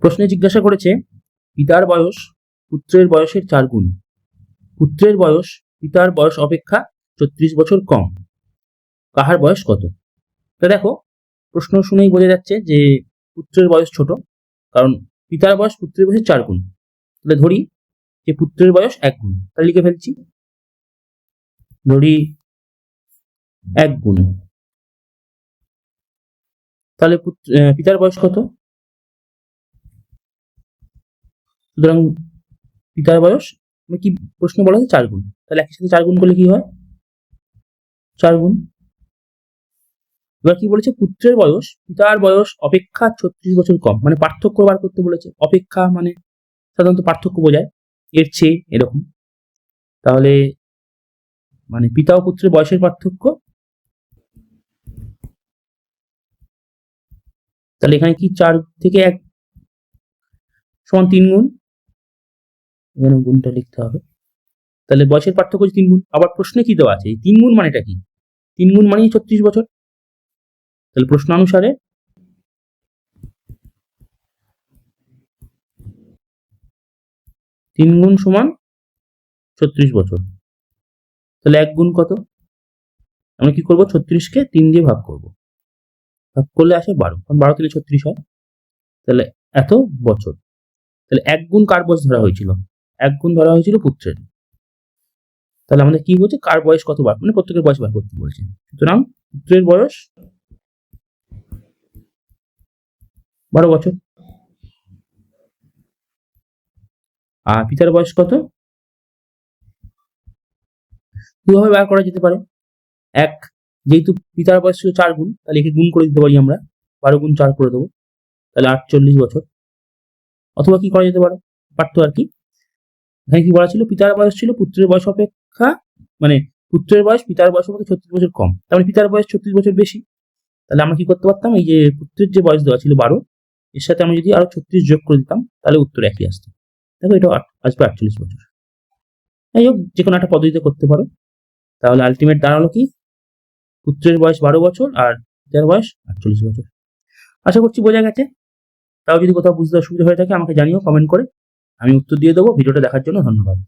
প্রশ্নে জিজ্ঞাসা করেছে পিতার বয়স পুত্রের বয়সের 4 গুণ। পুত্রের বয়স পিতার বয়স অপেক্ষা 36 বছর কম। কাহার বয়স কত? তো দেখো, প্রশ্ন শুনেই বোঝা যাচ্ছে যে পুত্রের বয়স ছোট, কারণ পিতার বয়স পুত্রের বয়সের 4 গুণ। তাহলে ধরি যে পুত্রের বয়স 1 গুণ, তাহলে লিখে ফেলছি, ধরি 1 গুণ। তাহলে পিতার বয়স কত? সুতরাং পিতার বয়স কি প্রশ্ন বলা হয়েছে 4 গুণ, তাহলে একই সাথে 4 গুণ করলে কি হয়? 4 গুণ। এবার কি বলেছে? পুত্রের বয়স পিতার বয়স অপেক্ষা 36 বছর কম, মানে পার্থক্য বার করতে বলেছে। অপেক্ষা মানে সাধারণত পার্থক্য বোঝায়, এর চেয়ে এরকম। তাহলে মানে পিতা ও পুত্রের বয়সের পার্থক্য। তাহলে এখানে কি 4 থেকে 1 সমান 3 গুণ, এখানে গুণটা লিখতে হবে। তাহলে বয়সের পার্থক্য 3 গুণ। আবার প্রশ্নে কি দেওয়া আছে? এই 3 গুণ মানেটা কি? 3 গুণ মানে 36 বছর। তাহলে প্রশ্ন অনুসারে 3 গুণ সমান 36 বছর। তাহলে 1 গুণ কত? আমরা কি করব? 36কে 3 দিয়ে ভাগ করব। ভাগ করলে আসে 12, কারণ 12 থেকে 36 হয়। তাহলে এত বছর। তাহলে 1 গুণ কার বয়স ধরা হয়েছিল? 1 গুণ ধরা হয়েছিল পুত্রের। তাহলে আমাদের কি বলছে? কার বয়স কত বার, মানে প্রত্যেকের বয়স বার করতে বলেছে। সুতরাং পুত্রের বয়স 12 বছর। আর পিতার বয়স কত? দুভাবে বার করা যেতে পারে। এক, যেহেতু পিতার বয়স ছিল 4 গুণ, তাহলে একে গুণ করে দিতে পারি আমরা, 12 গুণ 4 করে দেবো, তাহলে 48 বছর। অথবা কি করা যেতে পারে, পারতো আর কি, এখানে কি বলা ছিল? পিতার বয়স ছিল পুত্রের বয়স অপেক্ষা, মানে পুত্রের বয়স পিতার বয়স অপেক্ষা 36 বছর কম, তার মানে পিতার বয়স 36 বছর বেশি। তাহলে আমরা কি করতে পারতাম? এই যে পুত্রের যে বয়স দেওয়া ছিল 12, এর সাথে আমি যদি আরো 36 যোগ করে দিতাম, তাহলে উত্তর একই আসতো। দেখো, এটা আসবে 48 বছর। যাই হোক, যে কোনো একটা পদ্ধতিতে করতে পারো। তাহলে আলটিমেট দাঁড়ালো কি? পুত্রের বয়স 12 বছর আর পিতার বয়স 48 বছর। আশা করছি বোঝা গেছে। তাও যদি কোথাও বুঝতে অসুবিধা হয়ে থাকে আমাকে জানিও কমেন্ট করে, আমি উত্তর দিয়ে দেবো। ভিডিওটা দেখার জন্য ধন্যবাদ।